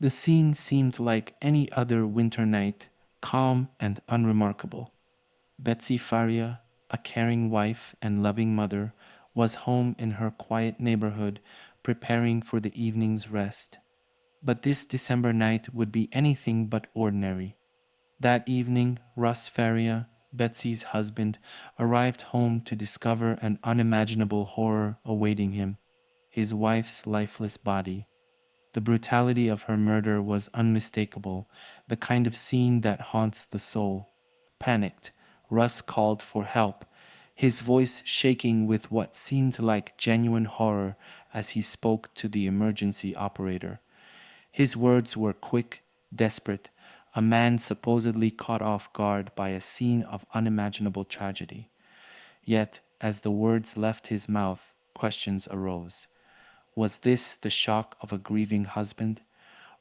The scene seemed like any other winter night, calm and unremarkable. Betsy Faria, a caring wife and loving mother, was home in her quiet neighborhood preparing for the evening's rest. But this December night would be anything but ordinary. That evening, Russ Faria, Betsy's husband, arrived home to discover an unimaginable horror awaiting him: his wife's lifeless body. The brutality of her murder was unmistakable, the kind of scene that haunts the soul. Panicked, Russ called for help, his voice shaking with what seemed like genuine horror as he spoke to the emergency operator. His words were quick, desperate, a man supposedly caught off guard by a scene of unimaginable tragedy. Yet, as the words left his mouth, questions arose. Was this the shock of a grieving husband?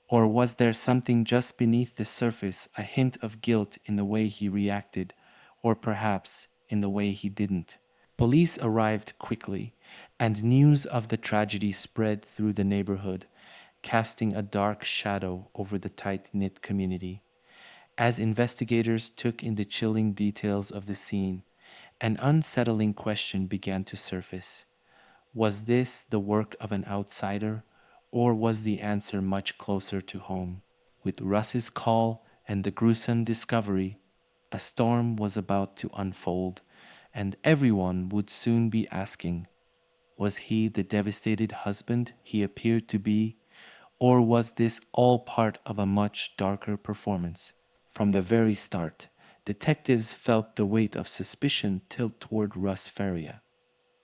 Or was there something just beneath the surface, a hint of guilt in the way he reacted, or perhaps in the way he didn't? Police arrived quickly, and news of the tragedy spread through the neighborhood, casting a dark shadow over the tight knit community. As investigators took in the chilling details of the scene, an unsettling question began to surface. Was this the work of an outsider, or was the answer much closer to home? With Russ's call and the gruesome discovery, a storm was about to unfold, and everyone would soon be asking, was he the devastated husband he appeared to be, or was this all part of a much darker performance? From the very start, detectives felt the weight of suspicion tilt toward Russ Faria.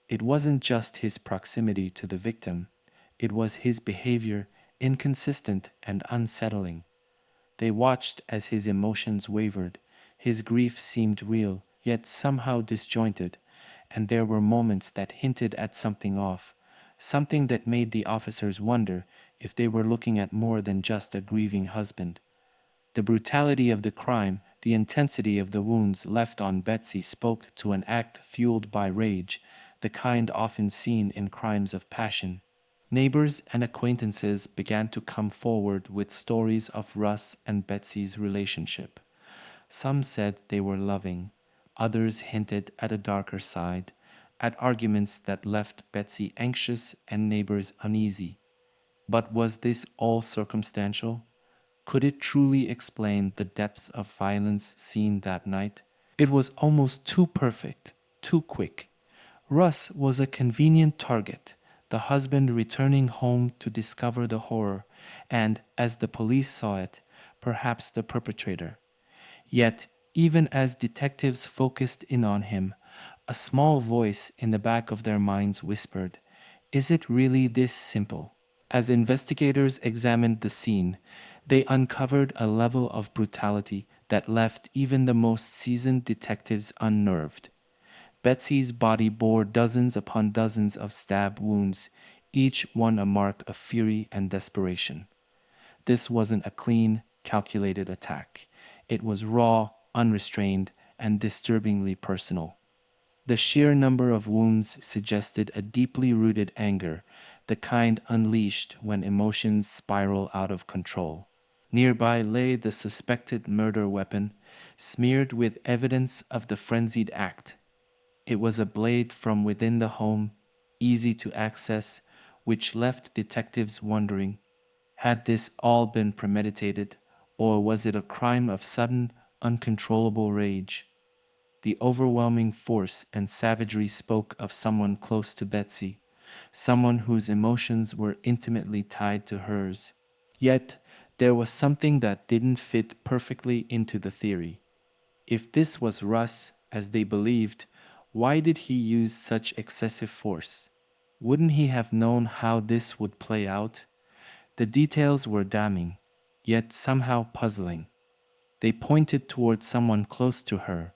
It wasn't just his proximity to the victim, it was his behavior, inconsistent and unsettling. They watched as his emotions wavered. His grief seemed real, yet somehow disjointed, and there were moments that hinted at something off, something that made the officers wonder if they were looking at more than just a grieving husband. The brutality of the crime, the intensity of the wounds left on Betsy spoke to an act fueled by rage, the kind often seen in crimes of passion. Neighbors and acquaintances began to come forward with stories of Russ and Betsy's relationship. Some said they were loving, others hinted at a darker side, at arguments that left Betsy anxious and neighbors uneasy. But was this all circumstantial? Could it truly explain the depths of violence seen that night? It was almost too perfect, too quick. Russ was a convenient target, the husband returning home to discover the horror, and, as the police saw it, perhaps the perpetrator. Yet, even as detectives focused in on him, a small voice in the back of their minds whispered, "Is it really this simple?" As investigators examined the scene, they uncovered a level of brutality that left even the most seasoned detectives unnerved. Betsy's body bore dozens upon dozens of stab wounds, each one a mark of fury and desperation. This wasn't a clean, calculated attack. It was raw, unrestrained, and disturbingly personal. The sheer number of wounds suggested a deeply rooted anger, the kind unleashed when emotions spiral out of control. Nearby lay the suspected murder weapon, smeared with evidence of the frenzied act. It was a blade from within the home, easy to access, which left detectives wondering, had this all been premeditated, or was it a crime of sudden, uncontrollable rage? The overwhelming force and savagery spoke of someone close to Betsy, someone whose emotions were intimately tied to hers. Yet, there was something that didn't fit perfectly into the theory. If this was Russ, as they believed, why did he use such excessive force? Wouldn't he have known how this would play out? The details were damning, yet somehow puzzling. They pointed toward someone close to her,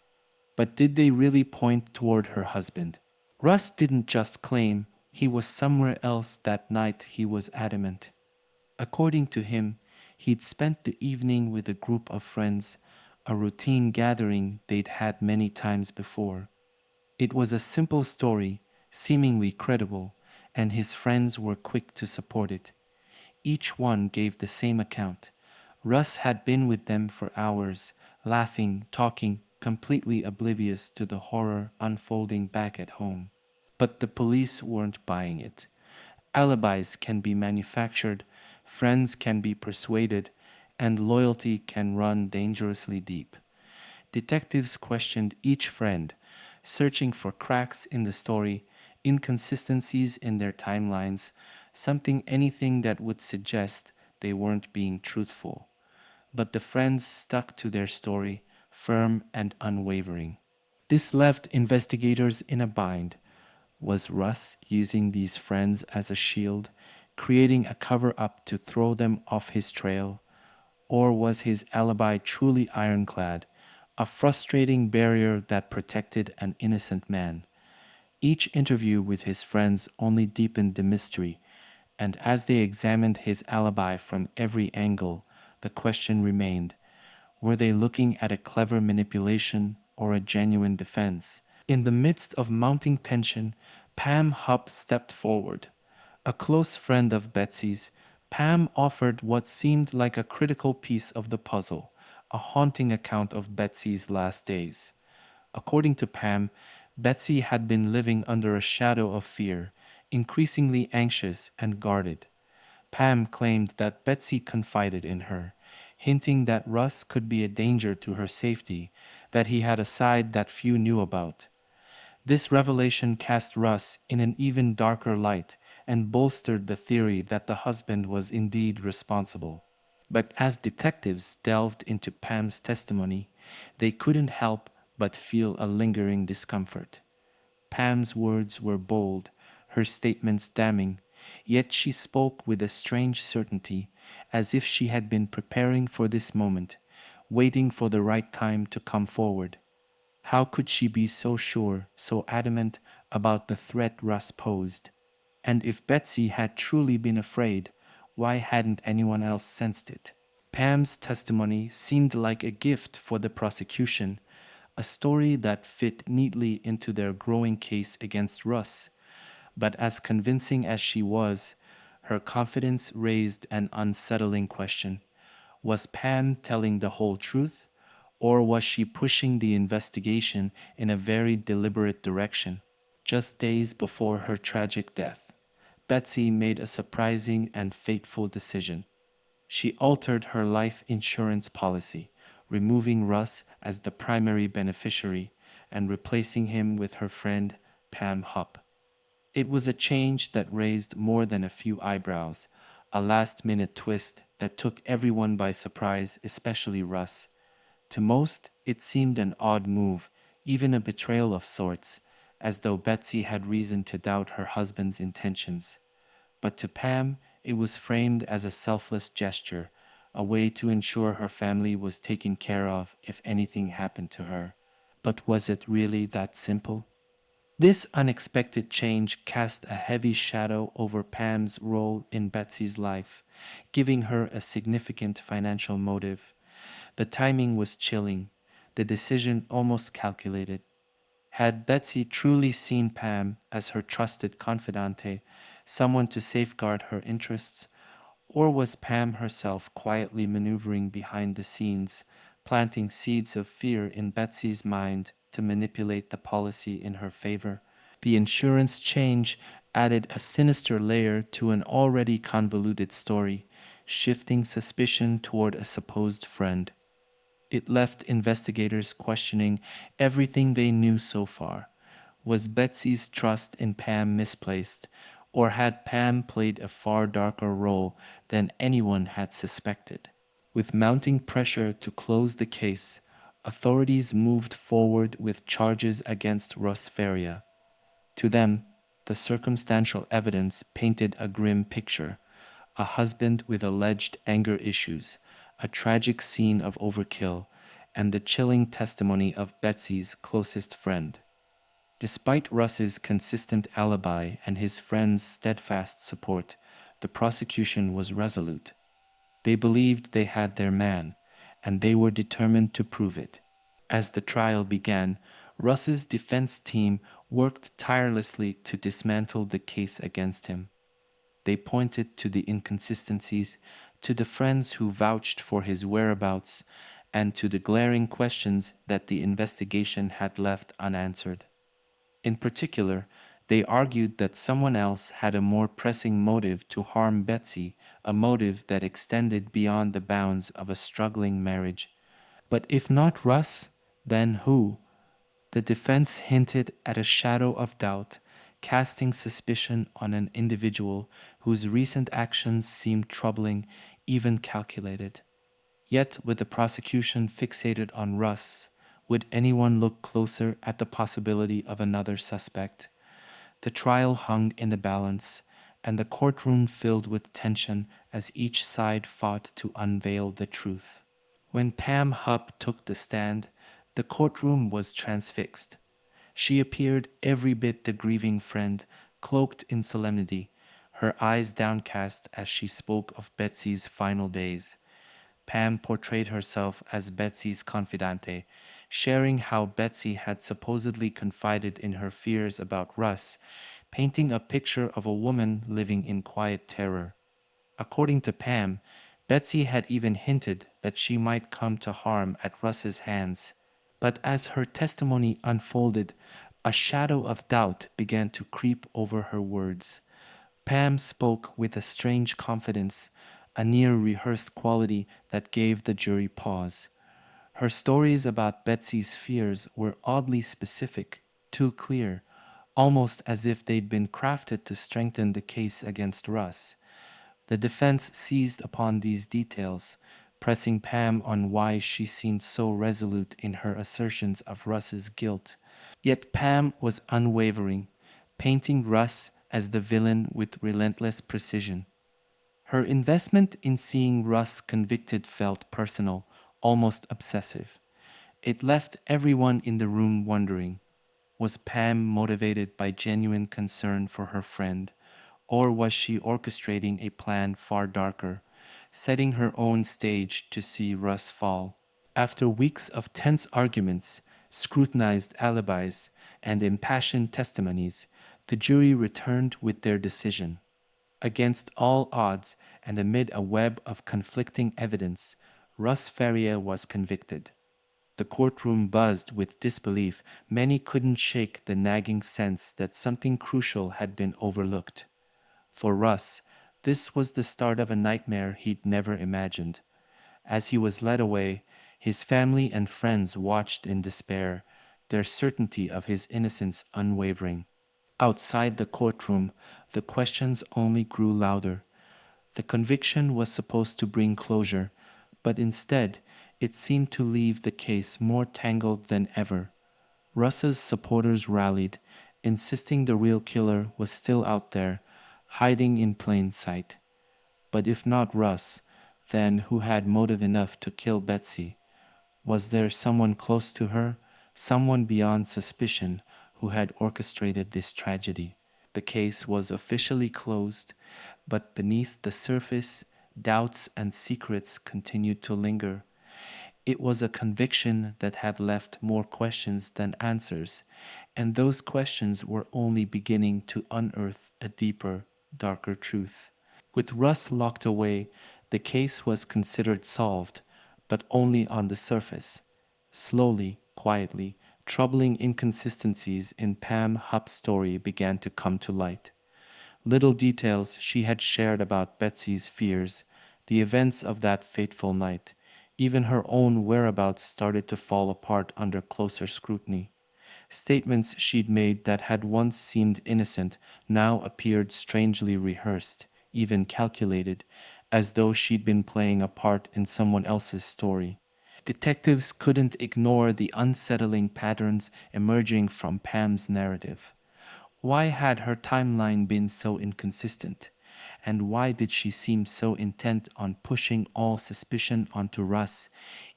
but did they really point toward her husband? Russ didn't just claim he was somewhere else that night, he was adamant. According to him, he'd spent the evening with a group of friends, a routine gathering they'd had many times before. It was a simple story, seemingly credible, and his friends were quick to support it. each one gave the same account. Russ had been with them for hours, laughing, talking, completely oblivious to the horror unfolding back at home. But the police weren't buying it. Alibis can be manufactured, friends can be persuaded, and loyalty can run dangerously deep. Detectives questioned each friend, searching for cracks in the story, inconsistencies in their timelines, anything that would suggest they weren't being truthful. But the friends stuck to their story, firm and unwavering. This left investigators in a bind. Was Russ using these friends as a shield, creating a cover up to throw them off his trail? Or was his alibi truly ironclad, a frustrating barrier that protected an innocent man? Each interview with his friends only deepened the mystery, and as they examined his alibi from every angle, the question remained: were they looking at a clever manipulation or a genuine defense? In the midst of mounting tension, Pam Hupp stepped forward. A close friend of Betsy's, Pam offered what seemed like a critical piece of the puzzle, a haunting account of Betsy's last days. According to Pam, Betsy had been living under a shadow of fear, increasingly anxious and guarded. Pam claimed that Betsy confided in her, hinting that Russ could be a danger to her safety, that he had a side that few knew about. This revelation cast Russ in an even darker light and bolstered the theory that the husband was indeed responsible. But as detectives delved into Pam's testimony, they couldn't help but feel a lingering discomfort. Pam's words were bold, her statements damning, yet she spoke with a strange certainty, as if she had been preparing for this moment, waiting for the right time to come forward. How could she be so sure, so adamant about the threat Russ posed? And if Betsy had truly been afraid, why hadn't anyone else sensed it? Pam's testimony seemed like a gift for the prosecution, a story that fit neatly into their growing case against Russ. But as convincing as she was, her confidence raised an unsettling question. Was Pam telling the whole truth, or was she pushing the investigation in a very deliberate direction? Just days before her tragic death, Betsy made a surprising and fateful decision. She altered her life insurance policy, removing Russ as the primary beneficiary and replacing him with her friend Pam Hupp. It was a change that raised more than a few eyebrows, a last minute twist that took everyone by surprise, especially Russ. To most, it seemed an odd move, even a betrayal of sorts, as though Betsy had reason to doubt her husband's intentions. But to Pam, it was framed as a selfless gesture, a way to ensure her family was taken care of if anything happened to her. But was it really that simple? This unexpected change cast a heavy shadow over Pam's role in Betsy's life, giving her a significant financial motive. The timing was chilling, the decision almost calculated. Had Betsy truly seen Pam as her trusted confidante, someone to safeguard her interests, or was Pam herself quietly maneuvering behind the scenes, planting seeds of fear in Betsy's mind to manipulate the policy in her favor? The insurance change added a sinister layer to an already convoluted story, shifting suspicion toward a supposed friend. It left investigators questioning everything they knew so far. Was Betsy's trust in Pam misplaced, or had Pam played a far darker role than anyone had suspected? With mounting pressure to close the case, authorities moved forward with charges against Russ Faria. To them, the circumstantial evidence painted a grim picture: a husband with alleged anger issues, a tragic scene of overkill, and the chilling testimony of Betsy's closest friend. Despite Russ's consistent alibi and his friend's steadfast support, the prosecution was resolute. They believed they had their man, and they were determined to prove it. As the trial began, Russ's defense team worked tirelessly to dismantle the case against him. They pointed to the inconsistencies, to the friends who vouched for his whereabouts, and to the glaring questions that the investigation had left unanswered. In particular, they argued that someone else had a more pressing motive to harm Betsy, a motive that extended beyond the bounds of a struggling marriage. But if not Russ, then who? The defense hinted at a shadow of doubt, casting suspicion on an individual whose recent actions seemed troubling, even calculated. Yet, with the prosecution fixated on Russ, would anyone look closer at the possibility of another suspect? The trial hung in the balance, and the courtroom filled with tension as each side fought to unveil the truth. When Pam Hupp took the stand, the courtroom was transfixed. She appeared every bit the grieving friend, cloaked in solemnity, her eyes downcast as she spoke of Betsy's final days. Pam portrayed herself as Betsy's confidante, sharing how Betsy had supposedly confided in her fears about Russ, painting a picture of a woman living in quiet terror. According to Pam, Betsy had even hinted that she might come to harm at Russ's hands. But as her testimony unfolded, a shadow of doubt began to creep over her words. Pam spoke with a strange confidence, a near rehearsed quality that gave the jury pause. Her stories about Betsy's fears were oddly specific, too clear, almost as if they'd been crafted to strengthen the case against Russ. The defense seized upon these details, pressing Pam on why she seemed so resolute in her assertions of Russ's guilt. Yet Pam was unwavering, painting Russ as the villain with relentless precision. Her investment in seeing Russ convicted felt personal, almost obsessive. It left everyone in the room wondering, was Pam motivated by genuine concern for her friend, or was she orchestrating a plan far darker, setting her own stage to see Russ fall? After weeks of tense arguments, scrutinized alibis, and impassioned testimonies, the jury returned with their decision. Against all odds and amid a web of conflicting evidence, Russ Faria was convicted. The courtroom buzzed with disbelief. Many couldn't shake the nagging sense that something crucial had been overlooked. For Russ, this was the start of a nightmare he'd never imagined. As he was led away, his family and friends watched in despair, their certainty of his innocence unwavering. Outside the courtroom, the questions only grew louder. The conviction was supposed to bring closure, but instead, it seemed to leave the case more tangled than ever. Russ's supporters rallied, insisting the real killer was still out there, hiding in plain sight. But if not Russ, then who had motive enough to kill Betsy? Was there someone close to her, someone beyond suspicion, who had orchestrated this tragedy? The case was officially closed, but beneath the surface, doubts and secrets continued to linger. It was a conviction that had left more questions than answers, and those questions were only beginning to unearth a deeper, darker truth. With Russ locked away, the case was considered solved, but only on the surface. Slowly, quietly, troubling inconsistencies in Pam Hupp's story began to come to light. Little details she had shared about Betsy's fears, the events of that fateful night, even her own whereabouts started to fall apart under closer scrutiny. Statements she'd made that had once seemed innocent now appeared strangely rehearsed, even calculated, as though she'd been playing a part in someone else's story. Detectives couldn't ignore the unsettling patterns emerging from Pam's narrative. Why had her timeline been so inconsistent? And why did she seem so intent on pushing all suspicion onto Russ,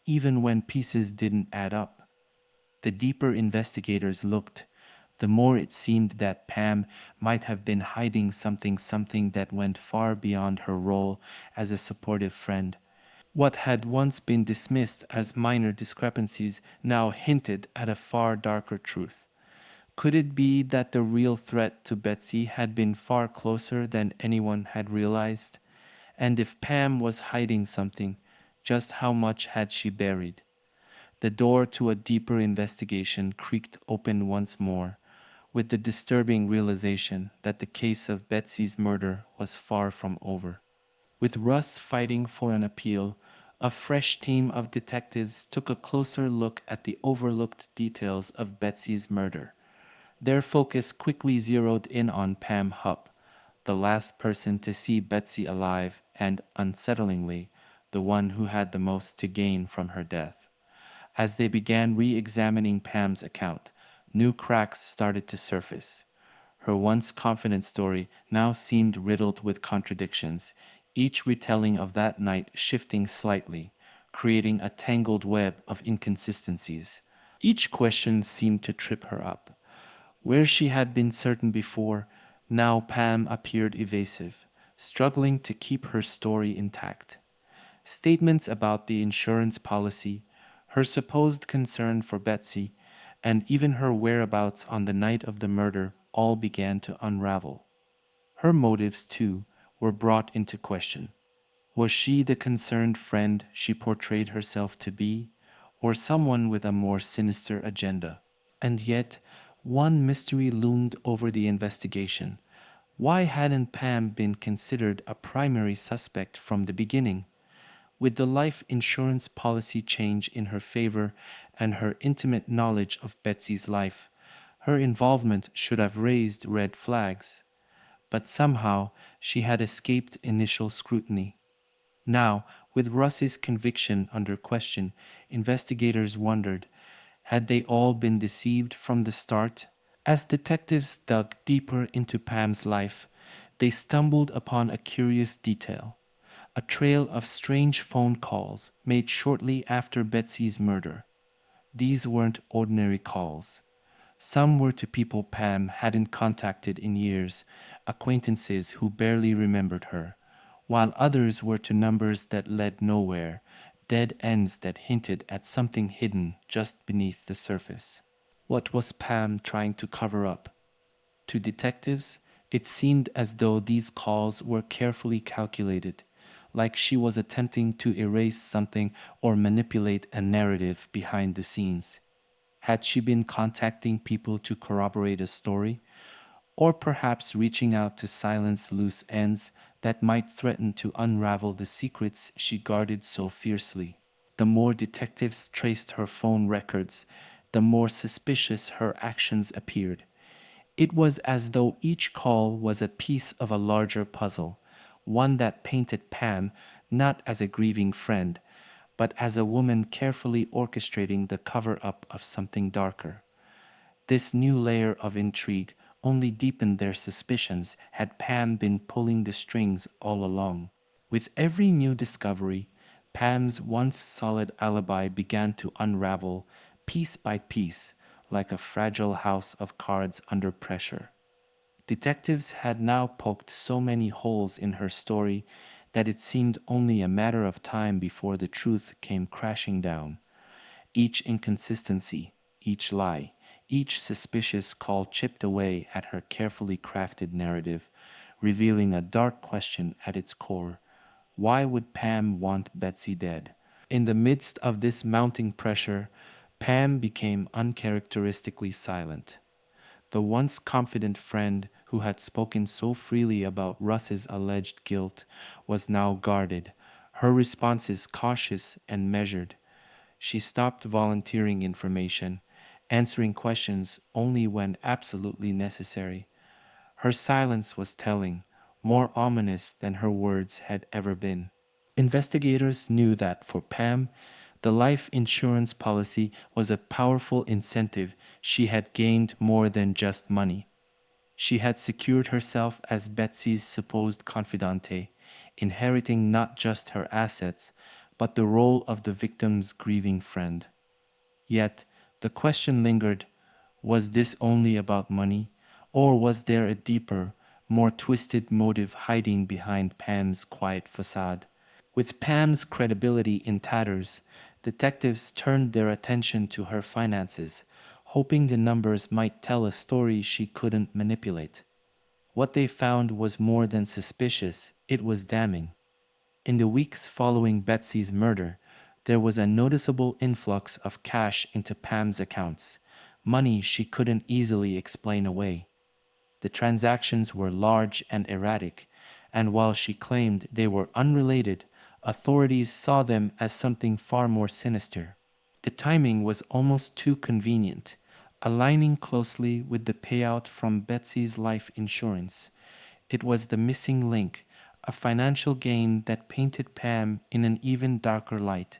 even when pieces didn't add up? The deeper investigators looked, the more it seemed that Pam might have been hiding something that went far beyond her role as a supportive friend. What had once been dismissed as minor discrepancies now hinted at a far darker truth. Could it be that the real threat to Betsy had been far closer than anyone had realized? And if Pam was hiding something, just how much had she buried? The door to a deeper investigation creaked open once more, with the disturbing realization that the case of Betsy's murder was far from over. With Russ fighting for an appeal, a fresh team of detectives took a closer look at the overlooked details of Betsy's murder. Their focus quickly zeroed in on Pam Hupp, the last person to see Betsy alive and, unsettlingly, the one who had the most to gain from her death. As they began re examining Pam's account, new cracks started to surface. Her once confident story now seemed riddled with contradictions, each retelling of that night shifting slightly, creating a tangled web of inconsistencies. Each question seemed to trip her up. Where she had been certain before, now Pam appeared evasive, struggling to keep her story intact. Statements about the insurance policy, her supposed concern for Betsy, and even her whereabouts on the night of the murder all began to unravel. Her motives, too, were brought into question. Was she the concerned friend she portrayed herself to be, or someone with a more sinister agenda? And yet, one mystery loomed over the investigation. Why hadn't Pam been considered a primary suspect from the beginning? With the life insurance policy change in her favor and her intimate knowledge of Betsy's life, her involvement should have raised red flags. But somehow she had escaped initial scrutiny. Now, with Russ's conviction under question, investigators wondered, had they all been deceived from the start? As detectives dug deeper into Pam's life, they stumbled upon a curious detail, a trail of strange phone calls made shortly after Betsy's murder. These weren't ordinary calls. Some were to people Pam hadn't contacted in years, acquaintances who barely remembered her, while others were to numbers that led nowhere, dead ends that hinted at something hidden just beneath the surface. What was Pam trying to cover up? To detectives, it seemed as though these calls were carefully calculated, like she was attempting to erase something or manipulate a narrative behind the scenes. Had she been contacting people to corroborate a story, or perhaps reaching out to silence loose ends that might threaten to unravel the secrets she guarded so fiercely? The more detectives traced her phone records, the more suspicious her actions appeared. It was as though each call was a piece of a larger puzzle, one that painted Pam not as a grieving friend, but as a woman carefully orchestrating the cover up of something darker. This new layer of intrigue only deepened their suspicions had Pam been pulling the strings all along. With every new discovery, Pam's once solid alibi began to unravel piece by piece like a fragile house of cards under pressure. Detectives had now poked so many holes in her story that it seemed only a matter of time before the truth came crashing down. Each inconsistency, each lie, each suspicious call chipped away at her carefully crafted narrative, revealing a dark question at its core. Why would Pam want Betsy dead? In the midst of this mounting pressure, Pam became uncharacteristically silent. The once confident friend who had spoken so freely about Russ's alleged guilt was now guarded, her responses cautious and measured. She stopped volunteering information, answering questions only when absolutely necessary. Her silence was telling, more ominous than her words had ever been. Investigators knew that for Pam, the life insurance policy was a powerful incentive. She had gained more than just money. She had secured herself as Betsy's supposed confidante, inheriting not just her assets, but the role of the victim's grieving friend. Yet, the question lingered, was this only about money, or was there a deeper, more twisted motive hiding behind Pam's quiet facade? With Pam's credibility in tatters, detectives turned their attention to her finances, hoping the numbers might tell a story she couldn't manipulate. What they found was more than suspicious, it was damning. In the weeks following Betsy's murder, there was a noticeable influx of cash into Pam's accounts, money she couldn't easily explain away. The transactions were large and erratic, and while she claimed they were unrelated, authorities saw them as something far more sinister. The timing was almost too convenient, aligning closely with the payout from Betsy's life insurance. It was the missing link, a financial gain that painted Pam in an even darker light.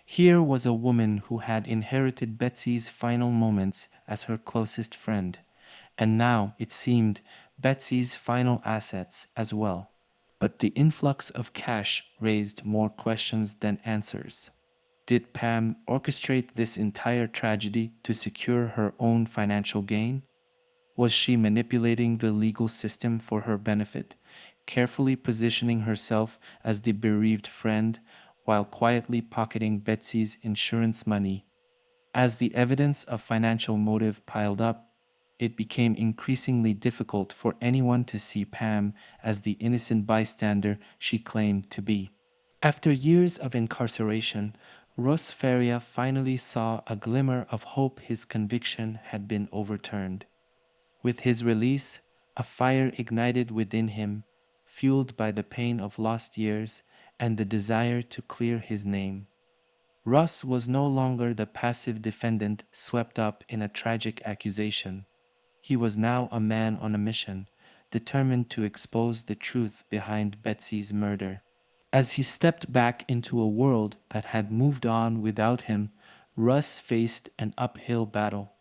Here was a woman who had inherited Betsy's final moments as her closest friend, and now, it seemed, Betsy's final assets as well. But the influx of cash raised more questions than answers. Did Pam orchestrate this entire tragedy to secure her own financial gain? Was she manipulating the legal system for her benefit, carefully positioning herself as the bereaved friend while quietly pocketing Betsy's insurance money? As the evidence of financial motive piled up, it became increasingly difficult for anyone to see Pam as the innocent bystander she claimed to be. After years of incarceration, Russ Faria finally saw a glimmer of hope his conviction had been overturned. With his release, a fire ignited within him, fueled by the pain of lost years and the desire to clear his name. Russ was no longer the passive defendant swept up in a tragic accusation. He was now a man on a mission, determined to expose the truth behind Betsy's murder. As he stepped back into a world that had moved on without him, Russ faced an uphill battle.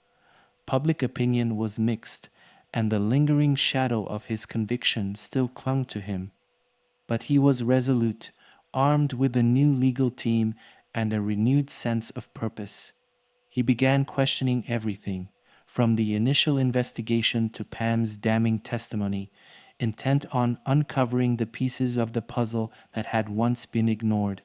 Public opinion was mixed, and the lingering shadow of his conviction still clung to him. But he was resolute, armed with a new legal team and a renewed sense of purpose. He began questioning everything, from the initial investigation to Pam's damning testimony, intent on uncovering the pieces of the puzzle that had once been ignored.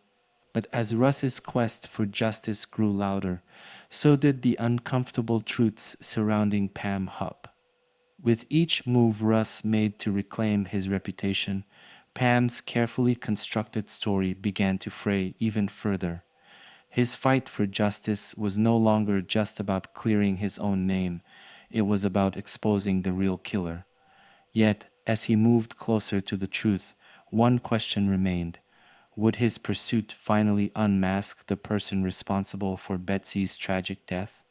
But as Russ's quest for justice grew louder, so did the uncomfortable truths surrounding Pam Hupp. With each move Russ made to reclaim his reputation, Pam's carefully constructed story began to fray even further. His fight for justice was no longer just about clearing his own name, it was about exposing the real killer. Yet, as he moved closer to the truth, one question remained. Would his pursuit finally unmask the person responsible for Betsy's tragic death?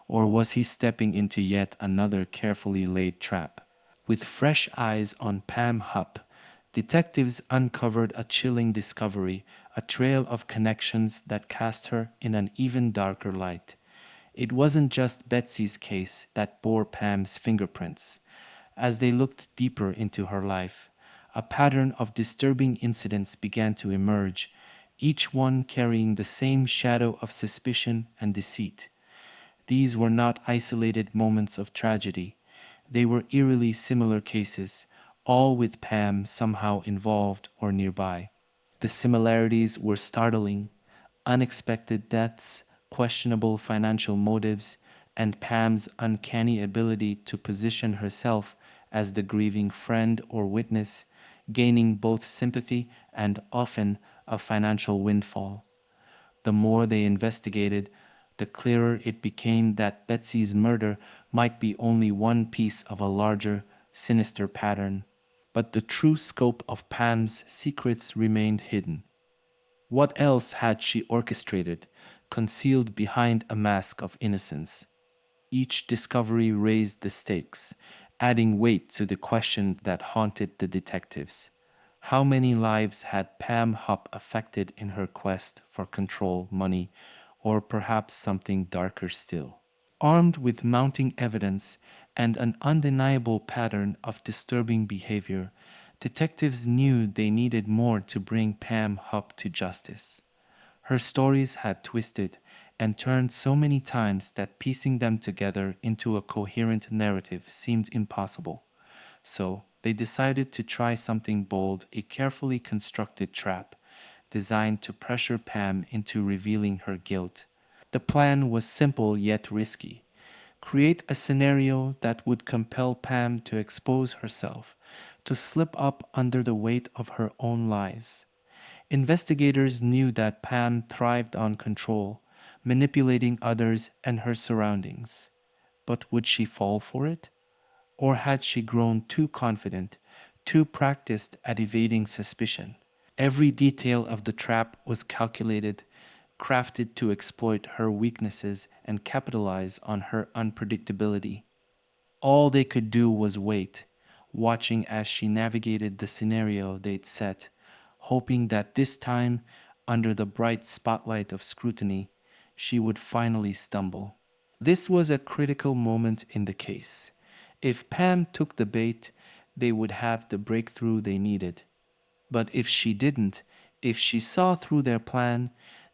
Or was he stepping into yet another carefully laid trap? With fresh eyes on Pam Hupp, detectives uncovered a chilling discovery, a trail of connections that cast her in an even darker light. It wasn't just Betsy's case that bore Pam's fingerprints. As they looked deeper into her life, a pattern of disturbing incidents began to emerge, each one carrying the same shadow of suspicion and deceit. These were not isolated moments of tragedy. They were eerily similar cases, all with Pam somehow involved or nearby. The similarities were startling: unexpected deaths, questionable financial motives, and Pam's uncanny ability to position herself as the grieving friend or witness, gaining both sympathy and often a financial windfall. The more they investigated, the clearer it became that Betsy's murder might be only one piece of a larger, sinister pattern. But the true scope of Pam's secrets remained hidden. What else had she orchestrated, concealed behind a mask of innocence? Each discovery raised the stakes, adding weight to the question that haunted the detectives. How many lives had Pam Hupp affected in her quest for control, money, or perhaps something darker still? Armed with mounting evidence and an undeniable pattern of disturbing behavior, detectives knew they needed more to bring Pam Hupp to justice. Her stories had twisted and turned so many times that piecing them together into a coherent narrative seemed impossible. So they decided to try something bold, a carefully constructed trap designed to pressure Pam into revealing her guilt. The plan was simple yet risky. Create a scenario that would compel Pam to expose herself, to slip up under the weight of her own lies. Investigators knew that Pam thrived on control, manipulating others and her surroundings. But would she fall for it? Or had she grown too confident, too practiced at evading suspicion? Every detail of the trap was calculated, crafted to exploit her weaknesses and capitalize on her unpredictability. All they could do was wait, watching as she navigated the scenario they'd set, hoping that this time, under the bright spotlight of scrutiny, she would finally stumble. This was a critical moment in the case. If Pam took the bait, they would have the breakthrough they needed. But if she didn't, if she saw through their plan,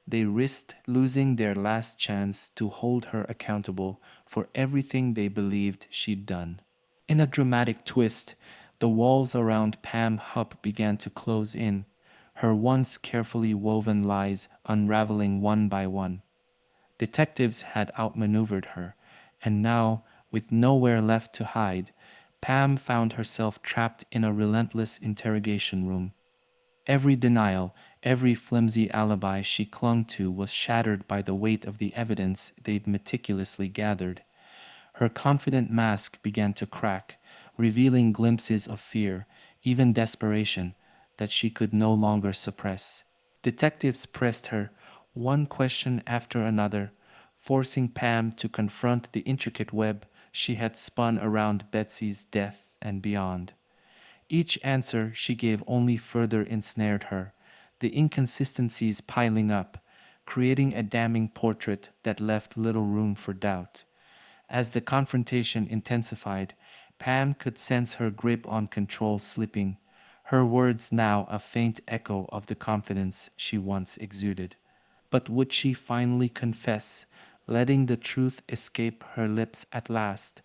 they risked losing their last chance to hold her accountable for everything they believed she'd done. In a dramatic twist, the walls around Pam Hupp began to close in, her once carefully woven lies unraveling one by one. Detectives had outmaneuvered her, and now, with nowhere left to hide, Pam found herself trapped in a relentless interrogation room. Every denial, every flimsy alibi she clung to was shattered by the weight of the evidence they'd meticulously gathered. Her confident mask began to crack, revealing glimpses of fear, even desperation, that she could no longer suppress. Detectives pressed her, one question after another, forcing Pam to confront the intricate web she had spun around Betsy's death and beyond. Each answer she gave only further ensnared her, the inconsistencies piling up, creating a damning portrait that left little room for doubt. As the confrontation intensified, Pam could sense her grip on control slipping, her words now a faint echo of the confidence she once exuded. But would she finally confess, letting the truth escape her lips at last?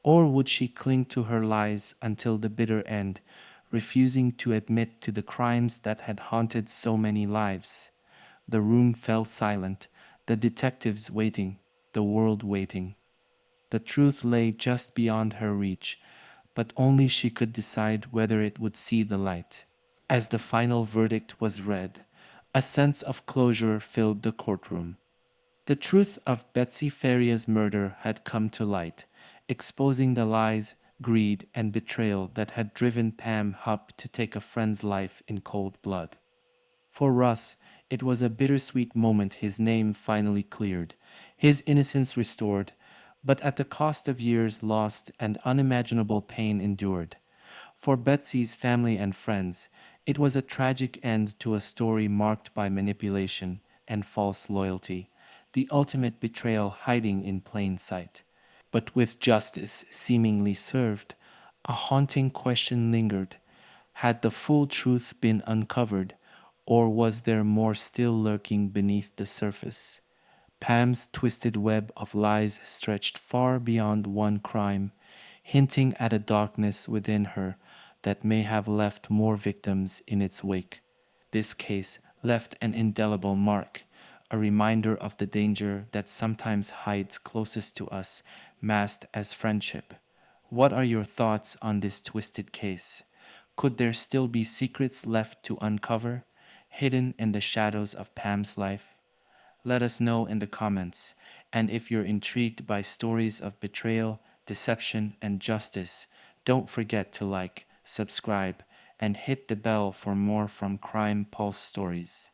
Or would she cling to her lies until the bitter end, refusing to admit to the crimes that had haunted so many lives? The room fell silent, the detectives waiting, the world waiting. The truth lay just beyond her reach, but only she could decide whether it would see the light. As the final verdict was read, a sense of closure filled the courtroom. The truth of Betsy Faria's murder had come to light, exposing the lies, greed, and betrayal that had driven Pam Hupp to take a friend's life in cold blood. For Russ, it was a bittersweet moment his name finally cleared, his innocence restored, but at the cost of years lost and unimaginable pain endured. For Betsy's family and friends, it was a tragic end to a story marked by manipulation and false loyalty, the ultimate betrayal hiding in plain sight. But with justice seemingly served, a haunting question lingered. Had the full truth been uncovered, or was there more still lurking beneath the surface? Pam's twisted web of lies stretched far beyond one crime, hinting at a darkness within her that may have left more victims in its wake. This case left an indelible mark, a reminder of the danger that sometimes hides closest to us, masked as friendship. What are your thoughts on this twisted case? Could there still be secrets left to uncover, hidden in the shadows of Pam's life? Let us know in the comments. And if you're intrigued by stories of betrayal, deception, and justice, don't forget to like, subscribe, and hit the bell for more from Crime Pulse stories.